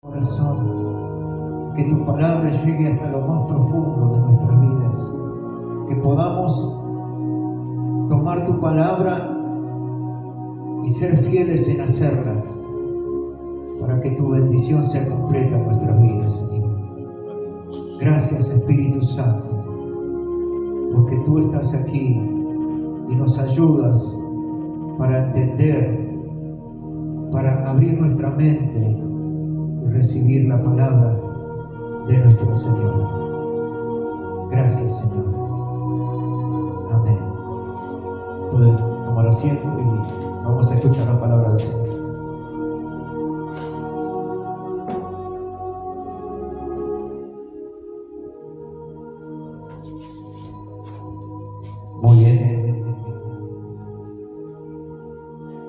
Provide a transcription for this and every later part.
corazón, que tu palabra llegue hasta lo más profundo de nuestras vidas, que podamos tomar tu palabra y ser fieles en hacerla, para que tu bendición sea completa en nuestras vidas, Señor. Gracias, Espíritu Santo, porque tú estás aquí y nos ayudas para entender, para abrir nuestra mente y recibir la palabra de nuestro Señor. Gracias, Señor. Amén. Pueden tomar asiento y vamos a escuchar la palabra del Señor. Muy bien.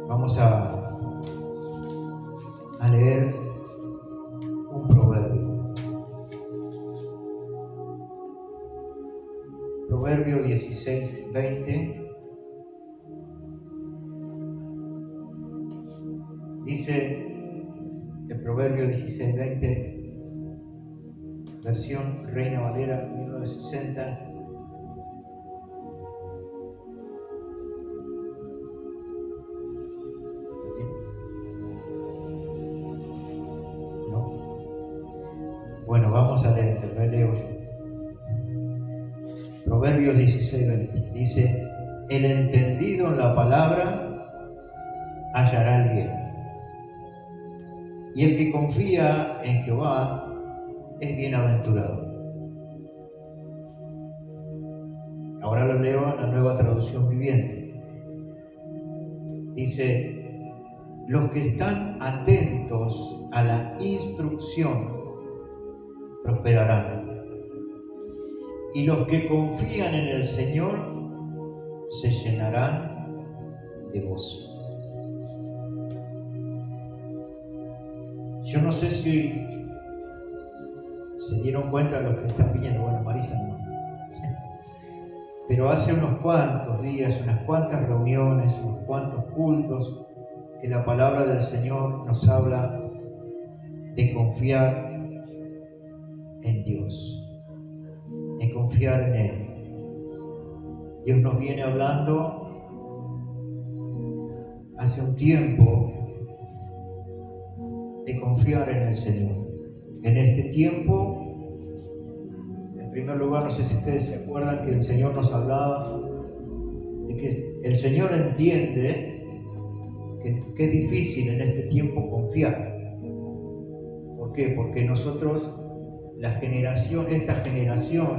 Vamos a leer un proverbio. Proverbio 16:20. Dice el Proverbio 16:20, versión Reina Valera 1960. ¿No? Bueno, vamos a leer, releo yo. Proverbios 16:20 dice: el entendido en la palabra hallará el bien, y el que confía en Jehová es bienaventurado. Ahora lo leo en la Nueva Traducción Viviente. Dice: los que están atentos a la instrucción prosperarán, y los que confían en el Señor se llenarán de gozo. Yo no sé si se dieron cuenta los que están viendo, bueno, Marisa no, pero hace unos cuantos días, unas cuantas reuniones, unos cuantos cultos, que la palabra del Señor nos habla de confiar en Dios, en confiar en Él. Dios nos viene hablando hace un tiempo de confiar en el Señor. En este tiempo, en primer lugar, no sé si ustedes se acuerdan que el Señor nos hablaba de que el Señor entiende que es difícil en este tiempo confiar. ¿Por qué? Porque nosotros, esta generación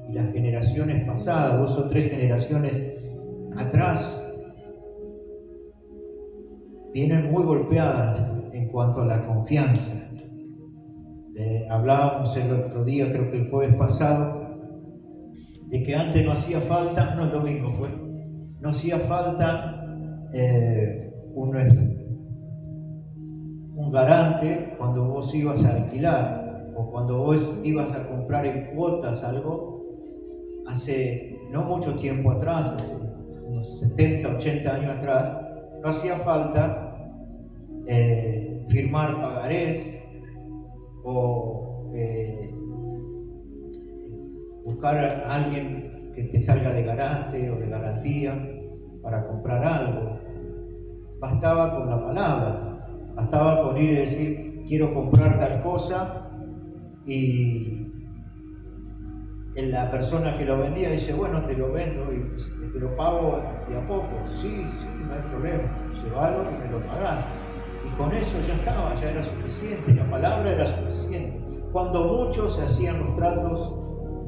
y las generaciones pasadas, 2 o 3 generaciones atrás, vienen muy golpeadas en cuanto a la confianza. Hablábamos el otro día, creo que el jueves pasado, de que antes no hacía falta, no, el domingo fue, no hacía falta un garante cuando vos ibas a alquilar o cuando vos ibas a comprar en cuotas algo. Hace no mucho tiempo atrás, hace unos 70, 80 años atrás, no hacía falta firmar pagarés o buscar a alguien que te salga de garante o de garantía para comprar algo. Bastaba con la palabra, bastaba con ir y decir: quiero comprar tal cosa, y la persona que lo vendía dice: bueno, te lo vendo y te lo pago de a poco. Sí, no hay problema, llévalo y me lo pagás. Y con eso ya estaba, ya era suficiente, la palabra era suficiente. Cuando muchos se hacían los tratos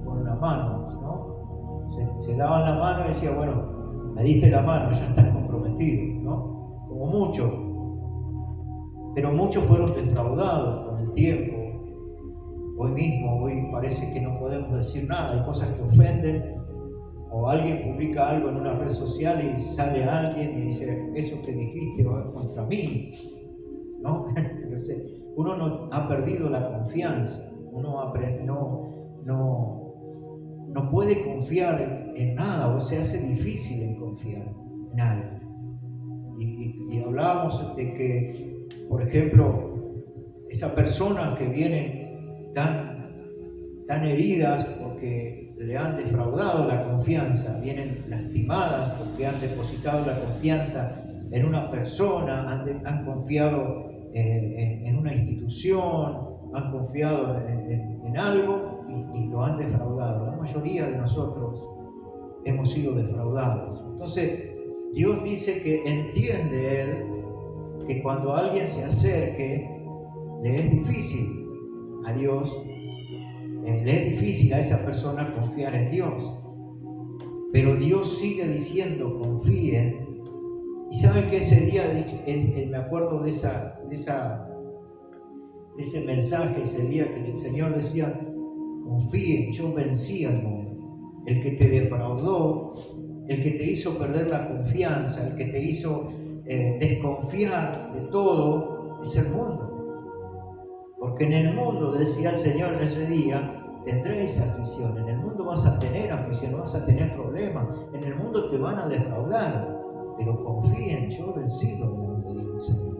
con la mano, ¿no? Se daban la mano y decía: bueno, me diste la mano, ya estás comprometido, ¿no? Como muchos. Pero muchos fueron defraudados con el tiempo. Hoy parece que no podemos decir nada, hay cosas que ofenden, o alguien publica algo en una red social y sale alguien y dice: eso que dijiste va contra mí, ¿no? Entonces, uno no ha perdido la confianza, uno no puede confiar en nada, o se hace difícil en confiar en algo. Y hablábamos de que, por ejemplo, Esas personas que vienen tan heridas porque le han defraudado la confianza, vienen lastimadas porque han depositado la confianza en una persona, han confiado en una institución, han confiado en algo y lo han defraudado. La mayoría de nosotros hemos sido defraudados. Entonces, Dios dice que entiende Él que cuando alguien se acerque, le es difícil a Dios, le es difícil a esa persona confiar en Dios. Pero Dios sigue diciendo, confíen. Y saben que ese día, me acuerdo de ese mensaje, ese día que el Señor decía, confíen, yo vencí al mundo. El que te defraudó, el que te hizo perder la confianza, el que te hizo desconfiar de todo, es el mundo. Porque en el mundo, decía el Señor ese día, tendréis aflicción. En el mundo vas a tener aflicción, vas a tener problemas. En el mundo te van a defraudar. Pero confíen, yo he vencido al mundo, dice el Señor.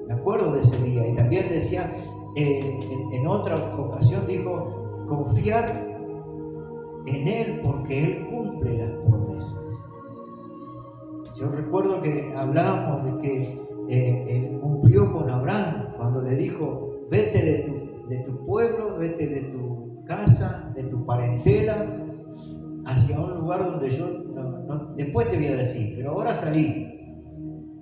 Me acuerdo de ese día. Y también decía, en otra ocasión dijo, confiar en Él porque Él cumple las promesas. Yo recuerdo que hablábamos de que Él cumplió con Abraham cuando le dijo, vete de tu pueblo, vete de tu casa, de tu parentela, hacia un lugar donde yo, después te voy a decir, pero ahora salí.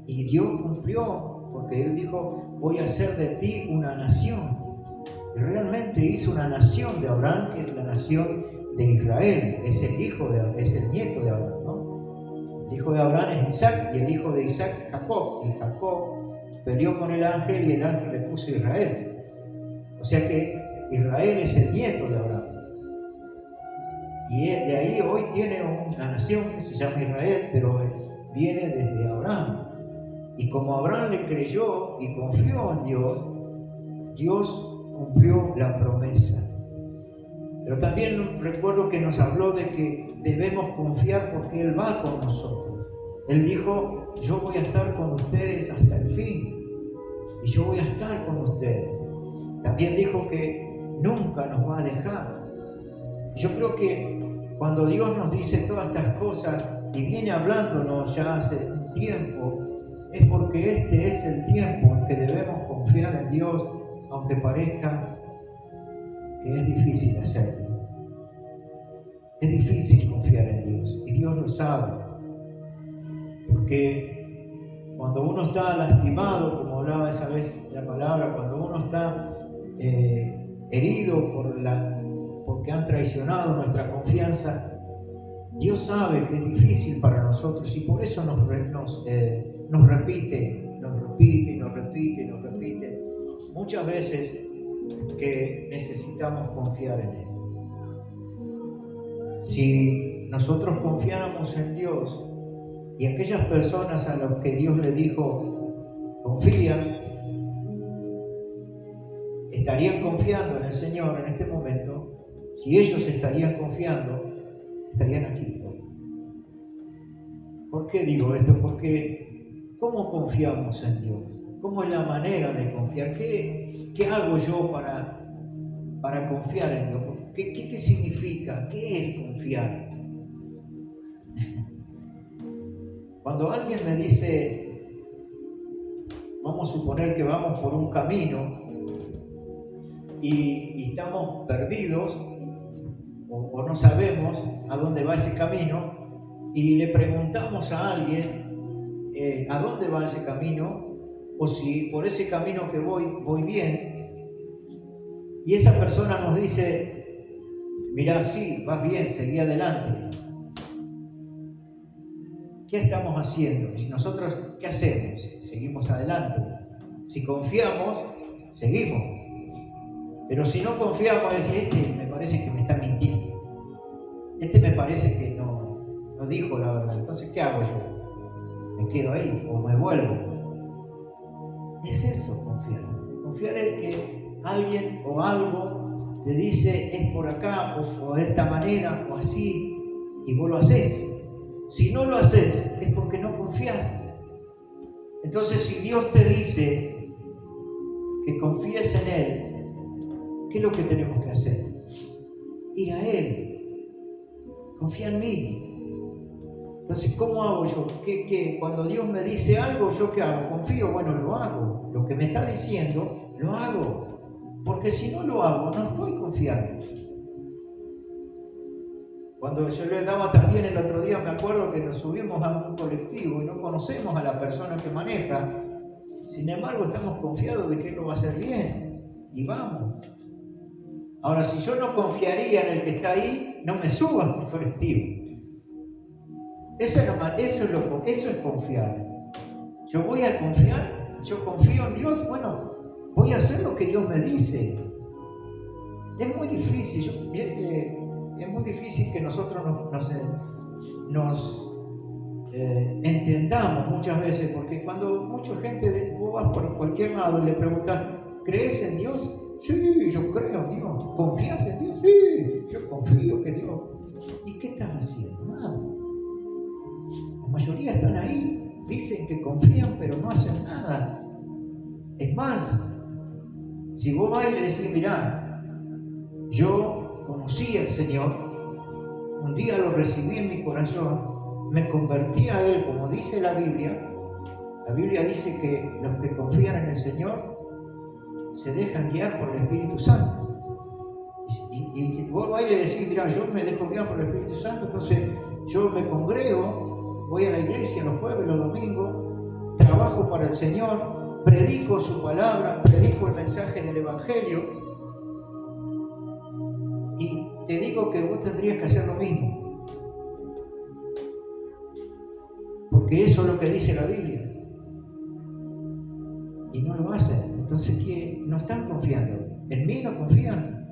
Y Dios cumplió, porque Él dijo, voy a hacer de ti una nación. Y realmente hizo una nación de Abraham, que es la nación de Israel, es el nieto de Abraham, ¿no? El hijo de Abraham es Isaac, y el hijo de Isaac, Jacob. Y Jacob peleó con el ángel, y el ángel le puso Israel. O sea que Israel es el nieto de Abraham. Y de ahí hoy tiene una nación que se llama Israel, pero viene desde Abraham. Y como Abraham le creyó y confió en Dios, Dios cumplió la promesa. Pero también recuerdo que nos habló de que debemos confiar porque Él va con nosotros. Él dijo, yo voy a estar con ustedes hasta el fin. Y yo voy a estar con ustedes. También dijo que nunca nos va a dejar. Yo creo que cuando Dios nos dice todas estas cosas y viene hablándonos ya hace un tiempo, es porque este es el tiempo en que debemos confiar en Dios, aunque parezca que es difícil hacerlo. Es difícil confiar en Dios y Dios lo sabe. Porque cuando uno está lastimado, como hablaba esa vez la palabra, cuando uno está herido porque han traicionado nuestra confianza, Dios sabe que es difícil para nosotros y por eso nos repite muchas veces que necesitamos confiar en Él. Si nosotros confiáramos en Dios y aquellas personas a las que Dios le dijo confía, estarían confiando en el Señor en este momento, si ellos estarían confiando, estarían aquí hoy. ¿Por qué digo esto? Porque ¿cómo confiamos en Dios? ¿Cómo es la manera de confiar? ¿Qué hago yo para confiar en Dios? ¿Qué significa? ¿Qué es confiar? Cuando alguien me dice, vamos a suponer que vamos por un camino y estamos perdidos o no sabemos a dónde va ese camino y le preguntamos a alguien a dónde va ese camino o si por ese camino que voy bien, y esa persona nos dice, mirá, sí, vas bien, seguí adelante. ¿Qué estamos haciendo? Y nosotros, ¿qué hacemos? Seguimos adelante. Si confiamos, seguimos. Pero si no confiamos, decir, me parece que me está mintiendo. Me parece que no dijo la verdad. Entonces, ¿qué hago yo? ¿Me quedo ahí o me vuelvo? Es eso, confiar. Confiar es que alguien o algo te dice, es por acá, o de esta manera, o así, y vos lo haces. Si no lo haces, es porque no confías. Entonces, si Dios te dice, que confíes en Él, ¿qué es lo que tenemos que hacer? Ir a Él. Confía en mí. Entonces, ¿cómo hago yo? Cuando Dios me dice algo, ¿yo qué hago? ¿Confío? Bueno, lo hago. Lo que me está diciendo, lo hago. Porque si no lo hago, no estoy confiando. Cuando yo le daba también el otro día, me acuerdo que nos subimos a un colectivo y no conocemos a la persona que maneja. Sin embargo, estamos confiados de que Él lo va a hacer bien. Y vamos. Ahora, si yo no confiaría en el que está ahí, no me subo al colectivo. Eso es confiar. Yo voy a confiar, yo confío en Dios, bueno, voy a hacer lo que Dios me dice. Es muy difícil, es muy difícil que nosotros nos entendamos muchas veces, porque cuando mucha gente, vos vas por cualquier lado y le preguntas, ¿crees en Dios? Sí, yo creo en Dios. ¿Confías en Dios? Sí, yo confío que Dios. ¿Y qué estás haciendo? Nada. La mayoría están ahí, dicen que confían, pero no hacen nada. Es más, si vos vas y le decís, mirá, yo conocí al Señor, un día lo recibí en mi corazón, me convertí a Él, como dice la Biblia dice que los que confían en el Señor se dejan guiar por el Espíritu Santo. Y vos vas y le decís, mirá, yo me dejo guiar por el Espíritu Santo, entonces yo me congrego, voy a la iglesia los jueves, los domingos, trabajo para el Señor, predico su palabra, predico el mensaje del Evangelio, y te digo que vos tendrías que hacer lo mismo, porque eso es lo que dice la Biblia, y no lo hacen. Entonces, ¿qué? No están confiando. ¿En mí no confían?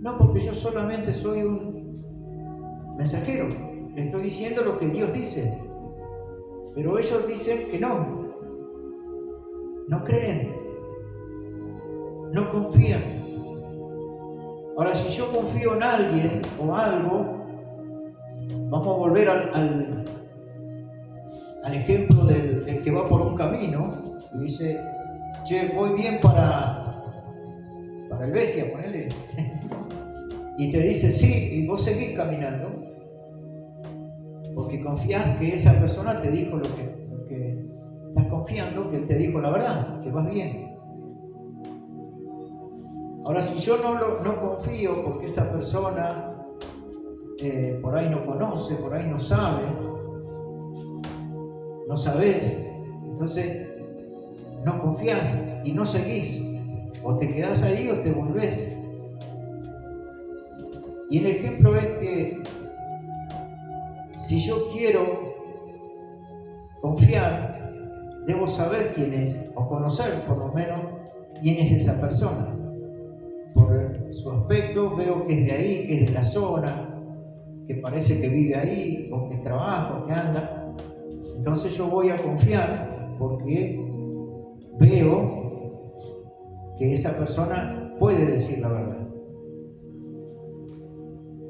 No, porque yo solamente soy un mensajero, le estoy diciendo lo que Dios dice, pero ellos dicen que no creen, no confían. Ahora, si yo confío en alguien o algo, vamos a volver al ejemplo del que va por un camino y dice, che, voy bien para Helvecia, ponele. Y te dice sí, y vos seguís caminando, porque confías que esa persona te dijo lo que estás confiando, que él te dijo la verdad, que vas bien. Ahora, si yo no confío porque esa persona por ahí no conoce, por ahí no sabe, no sabés, entonces no confías y no seguís, o te quedás ahí o te volvés. Y el ejemplo es que si yo quiero confiar, debo saber quién es, o conocer por lo menos quién es esa persona. Por su aspecto veo que es de ahí, que es de la zona, que parece que vive ahí, o que trabaja, o que anda. Entonces yo voy a confiar porque veo que esa persona puede decir la verdad.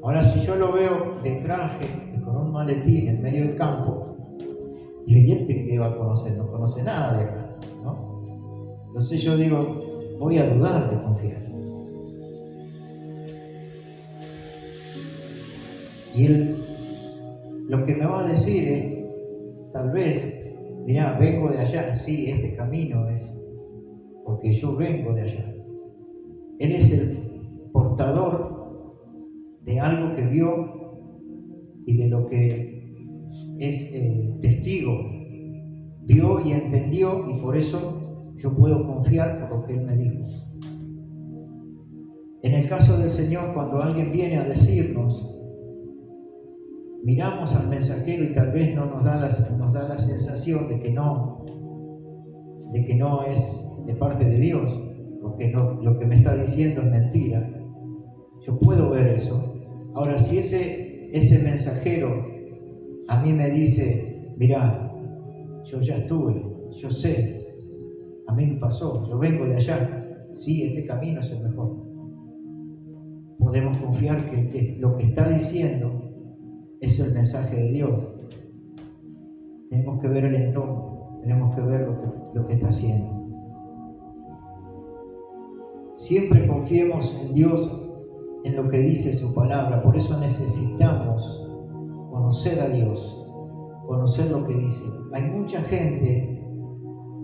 Ahora, si yo lo veo de traje, con un maletín en medio del campo, y hay gente que va a conocer, no conoce nada de acá, ¿no? Entonces yo digo, voy a dudar de confiar. Y él lo que me va a decir es, tal vez, mirá, vengo de allá, sí, este camino es porque yo vengo de allá. Él es el portador de algo que vio y de lo que es testigo. Vio y entendió, y por eso yo puedo confiar por lo que Él me dijo. En el caso del Señor, cuando alguien viene a decirnos, miramos al mensajero y tal vez no nos da la sensación de que no es de parte de Dios, porque lo que me está diciendo es mentira. Yo puedo ver eso. Ahora, si ese mensajero a mí me dice, mirá, yo ya estuve, yo sé, a mí me pasó, yo vengo de allá, sí, este camino es el mejor. Podemos confiar que lo que está diciendo es el mensaje de Dios. Tenemos que ver el entorno, tenemos que ver lo que está haciendo. Siempre confiemos en Dios, en lo que dice su palabra. Por eso necesitamos conocer a Dios, conocer lo que dice. Hay mucha gente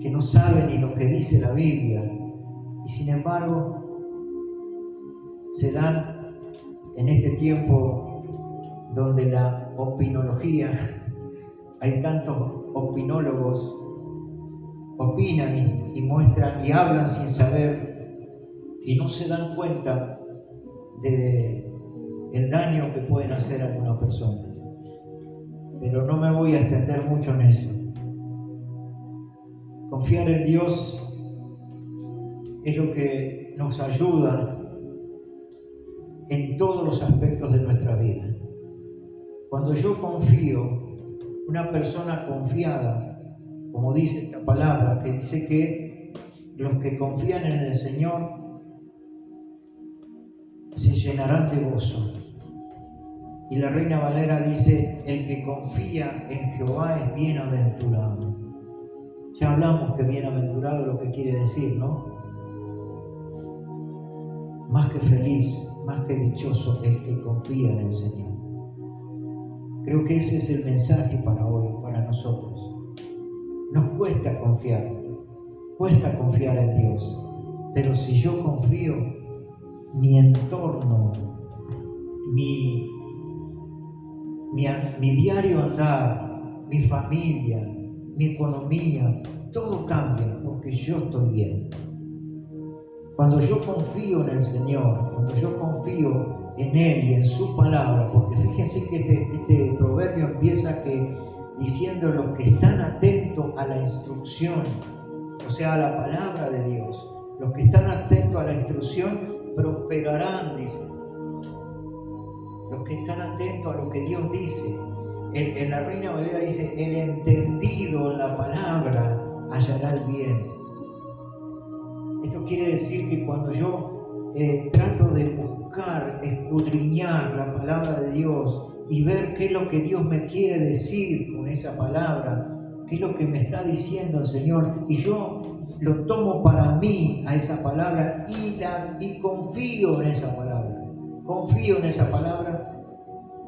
que no sabe ni lo que dice la Biblia y sin embargo se dan en este tiempo donde la opinología, hay tantos opinólogos, opinan y muestran y hablan sin saber y no se dan cuenta del daño que pueden hacer a alguna persona. Pero no me voy a extender mucho en eso. Confiar en Dios es lo que nos ayuda en todos los aspectos de nuestra vida. Cuando yo confío, una persona confiada, como dice esta palabra, que dice que los que confían en el Señor se llenarán de gozo. Y la Reina Valera dice, el que confía en Jehová es bienaventurado. Ya hablamos que bienaventurado lo que quiere decir, ¿no? Más que feliz, más que dichoso el que confía en el Señor. Creo que ese es el mensaje para hoy, para nosotros. Nos cuesta confiar en Dios, pero si yo confío, mi entorno, mi diario andar, mi familia, mi economía, todo cambia porque yo estoy bien. Cuando yo confío en el Señor, cuando yo confío en Él y en su palabra, porque fíjense que este proverbio empieza diciendo los que están atentos a la instrucción, o sea, a la palabra de Dios, los que están atentos a la instrucción prosperarán, dice. Los que están atentos a lo que Dios dice. En la Reina Valera dice, el entendido en la palabra hallará el bien. Esto quiere decir que cuando yo trato de buscar, escudriñar la palabra de Dios y ver qué es lo que Dios me quiere decir con esa palabra, qué es lo que me está diciendo el Señor, y yo lo tomo para mí a esa palabra y confío en esa palabra,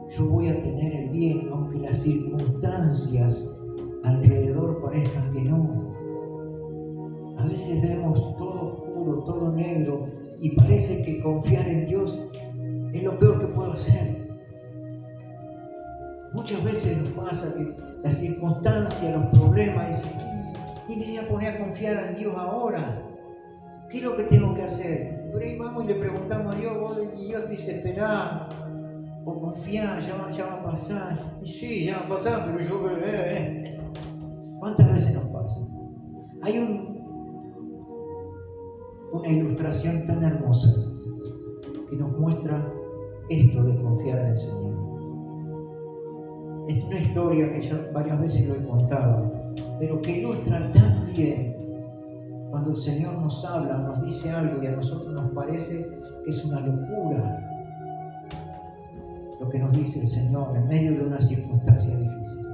yo voy a tener el bien, aunque las circunstancias alrededor parezcan que no. A veces vemos todo oscuro, todo negro, y parece que confiar en Dios es lo peor que puedo hacer. Muchas veces nos pasa que las circunstancias, los problemas, dicen, y me voy a poner a confiar en Dios ahora. ¿Qué es lo que tengo que hacer? Pero ahí vamos y le preguntamos a Dios, y Dios dice, esperá, o confía, ya va a pasar. Y sí, ya va a pasar, pero yo... ¿Cuántas veces nos pasa? Hay una ilustración tan hermosa que nos muestra esto de confiar en el Señor. Es una historia que yo varias veces lo he contado, pero que ilustra tan bien cuando el Señor nos habla, nos dice algo y a nosotros nos parece que es una locura lo que nos dice el Señor en medio de una circunstancia difícil.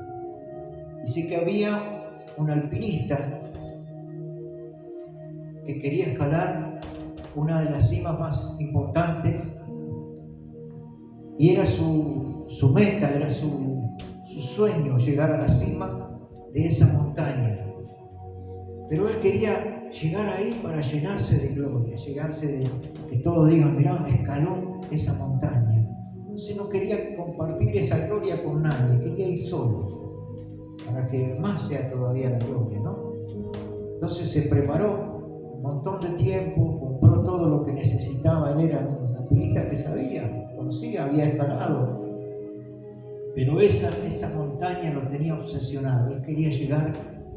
Dice que había un alpinista que quería escalar una de las cimas más importantes y era su meta, era su sueño llegar a la cima de esa montaña. Pero él quería llegar ahí para llenarse de gloria, llenarse de que todos digan, mirá, escaló esa montaña. Entonces no quería compartir esa gloria con nadie, quería ir solo, para que más sea todavía la gloria, ¿no? Entonces se preparó un montón de tiempo, compró todo lo que necesitaba. Él era un alpinista que sabía, conocía, había escalado. Pero esa montaña lo tenía obsesionado. Él quería llegar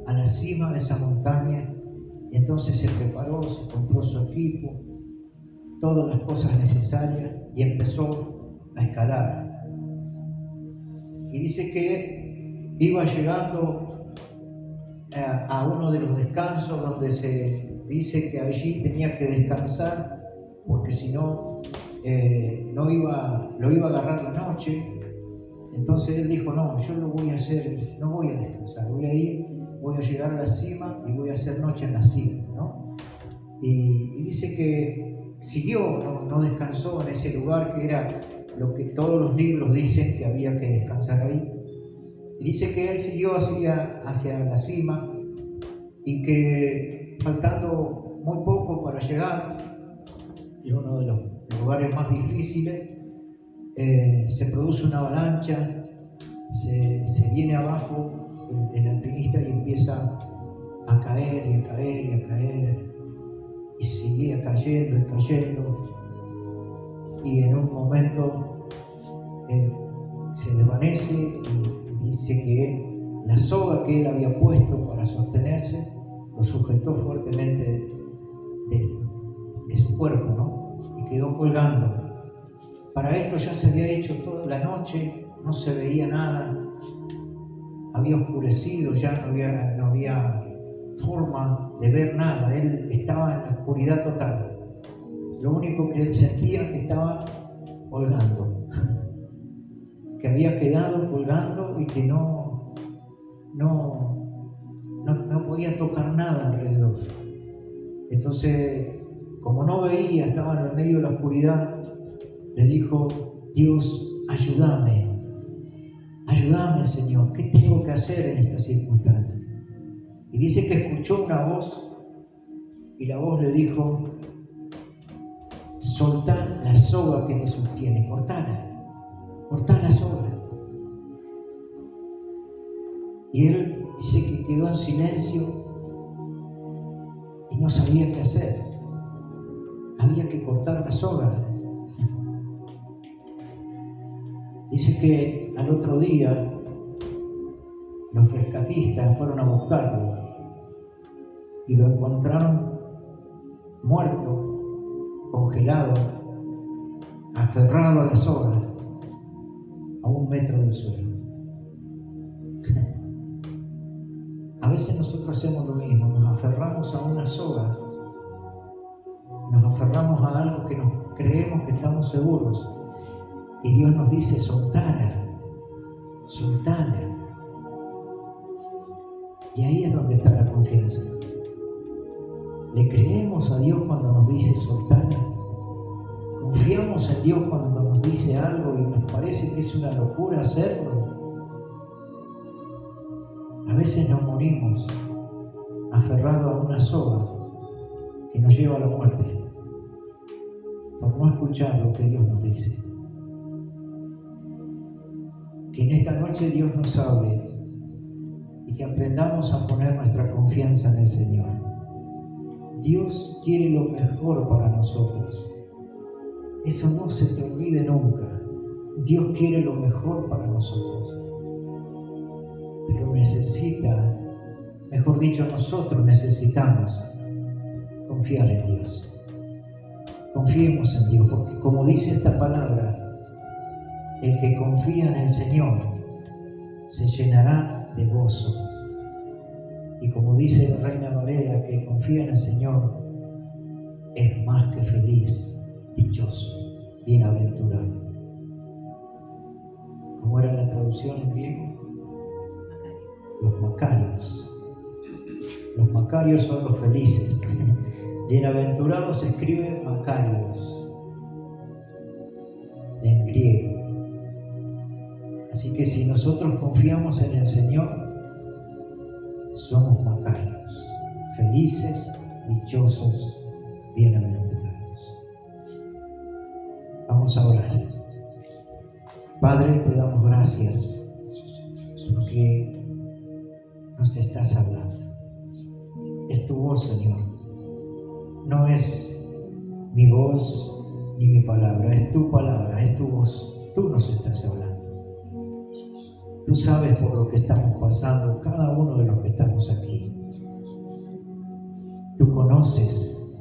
a la cima de esa montaña. Y entonces se preparó, se compró su equipo, todas las cosas necesarias y empezó a escalar. Y dice que iba llegando a uno de los descansos donde se dice que allí tenía que descansar porque si no, lo iba a agarrar la noche. Entonces él dijo, no, yo lo voy a hacer, no voy a descansar, voy a ir, voy a llegar a la cima y voy a hacer noche en la cima, ¿no? Y dice que siguió, no descansó en ese lugar que era lo que todos los libros dicen que había que descansar ahí. Y dice que él siguió hacia la cima y que faltando muy poco para llegar, en uno de los lugares más difíciles, se produce una avalancha, se viene abajo el alpinista y empieza a caer y a caer y a caer, y seguía cayendo y cayendo, y en un momento se desvanece y dice que la soga que él había puesto para sostenerse lo sujetó fuertemente de su cuerpo, ¿no? Y quedó colgando. Para esto ya se había hecho toda la noche, no se veía nada, había oscurecido, ya no había forma de ver nada, él estaba en la oscuridad total. Lo único que él sentía que estaba colgando, que había quedado colgando y que no podía tocar nada alrededor. Entonces, como no veía, estaba en el medio de la oscuridad, le dijo: Dios, ayúdame, Señor, ¿qué tengo que hacer en esta circunstancia? Y dice que escuchó una voz, y la voz le dijo: soltá la soga que te sostiene, cortá la soga. Y él dice que quedó en silencio y no sabía qué hacer. Había que cortar la soga. Dice que al otro día los rescatistas fueron a buscarlo y lo encontraron muerto, congelado, aferrado a la soga, a 1 metro del suelo. A veces nosotros hacemos lo mismo, nos aferramos a una soga, nos aferramos a algo que nos creemos que estamos seguros, y Dios nos dice: soltala. Y ahí es donde está la confianza. ¿Le creemos a Dios cuando nos dice soltala? ¿Confiamos en Dios cuando nos dice algo y nos parece que es una locura hacerlo? A veces nos morimos aferrados a una soga que nos lleva a la muerte por no escuchar lo que Dios nos dice. Que en esta noche Dios nos hable y que aprendamos a poner nuestra confianza en el Señor. Dios quiere lo mejor para nosotros. Eso no se te olvide nunca. Dios quiere lo mejor para nosotros. Pero nosotros necesitamos confiar en Dios. Confiemos en Dios, porque como dice esta palabra, el que confía en el Señor se llenará de gozo. Y como dice la Reina Valera, que confía en el Señor es más que feliz, dichoso, bienaventurado. ¿Cómo era la traducción en griego? Los macarios. Los macarios son los felices. Bienaventurados se escribe macarios en griego. Así que si nosotros confiamos en el Señor, somos macarios, felices, dichosos, bienaventurados. Vamos a orar. Padre, te damos gracias porque nos estás hablando. Es tu voz, Señor. No es mi voz ni mi palabra, es tu palabra, es tu voz. Tú nos estás hablando. Tú sabes por lo que estamos pasando, cada uno de los que estamos aquí. Tú conoces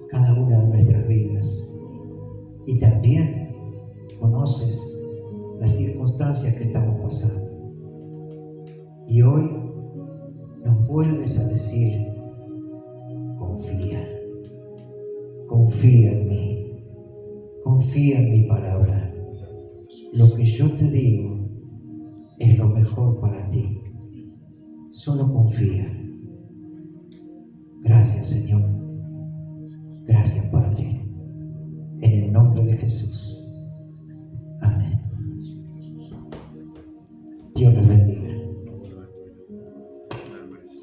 cada una de nuestras vidas y también conoces las circunstancias que estamos pasando. Y hoy nos vuelves a decir: confía en mí, confía en mi palabra. Lo que yo te digo es lo mejor para ti. Solo confía. Gracias, Señor. Gracias, Padre. Jesús. Amén. Dios les bendiga.